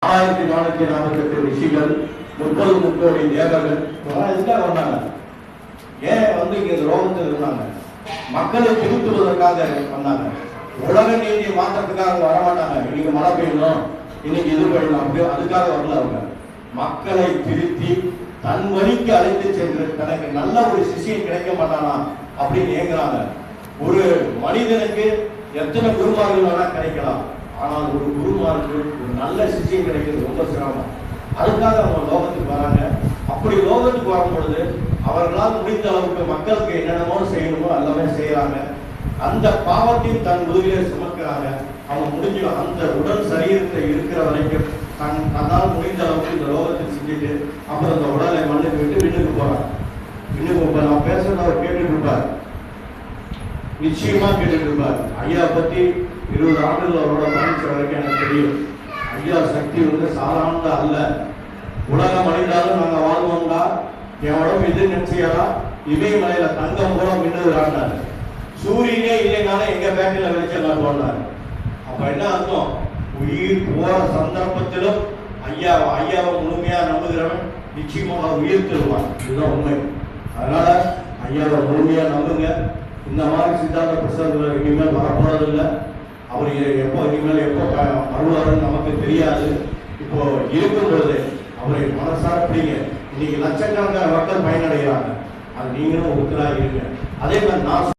1448 ரிஷிகள் 30 கோடி தேவர்கள் இதுக்காக வந்தாங்க. ஏன் இங்க ரோகத்தில் இருந்தாங்க? மக்களை திருத்துவதற்காக வந்தாங்க. உலக நீதியை மாற்றத்துக்காக வரமாட்டாங்க. இன்னைக்கு மழை பெய்யணும், இன்னைக்கு இது பெய்யணும், அப்படி அதுக்காக வரல. அவங்க மக்களை திருத்தி தன் வழிக்கு அழைத்து சென்று தனக்கு நல்ல ஒரு சிஷியன் கிடைக்க மாட்டானா அப்படின்னு ஏங்குறாங்க. ஒரு மனிதனுக்கு எத்தனை குருமார்கள் வேணா கிடைக்கலாம், ஆனால் ஒரு குருமாருக்கு ஒரு நல்ல சிஷியன் கிடைக்கிறது ரொம்ப சிரமம். அதுக்காக அவங்க லோகத்துக்கு வராங்க. அப்படி லோகத்துக்கு வரும் பொழுது அவர்களால் முடிந்த அளவுக்கு மக்களுக்கு என்னென்னமோ செய்யணுமோ எல்லாமே செய்யறாங்க. அந்த பாவத்தையும் தன் முதுகிலே சுமக்கிறாங்க. அவங்க முடிஞ்சிடும். அந்த உடல் சரீரத்தை இருக்கிற வரைக்கும் தன்னால் முடிந்த அளவுக்கு இந்த லோகத்தை செஞ்சுட்டு அப்புறம் அந்த உடலை மண்ணுக்கு விட்டு விண்ணுக்கு போறாங்க. விண்ணுக்கு நான் பேசுறத அவர் கேட்டுட்டு இருப்பார், நிச்சயமா கேட்டுட்டு இருப்பார். ஐயா பத்தி 20 ஆண்டுகள் அவரோட பயணிச்ச வரைக்கும் எனக்கு தெரியும். ஐயா சக்தி சாதாரண அல்ல. உலகம் அடைந்தாலும் நாங்க வாழ்வோம்டா, என் உடம்பு இது நினைச்சியாரா, இமயமலையில தங்கம் போல மின்னுறாங்க. சூரியனே இல்லைனாலும் எங்க பேட்டில வெளிச்சம் போனாரு. அப்ப என்ன அர்த்தம்? உயிர் போற சந்தர்ப்பத்திலும் ஐயாவை முழுமையா நம்புகிறவன் நிச்சயமாக உயிர் தருவான். இதுதான் உண்மை. அதனால ஐயாவை முழுமையா நம்புங்க. இந்த மாதிரி சித்தாந்த பிரசவங்கள் இனிமேல் வரப்போறதில்லை. அவர் இனிமேல் எப்போ வருவாருன்னு நமக்கு தெரியாது. இப்போ இருக்கும்போது அவரை மனசார பிடிங்க. இன்னைக்கு லட்சக்கணக்கான மக்கள் பயனடைகிறாங்க. அது நீங்களும் ஒருத்தராக இருங்க. அதே மாதிரி நான்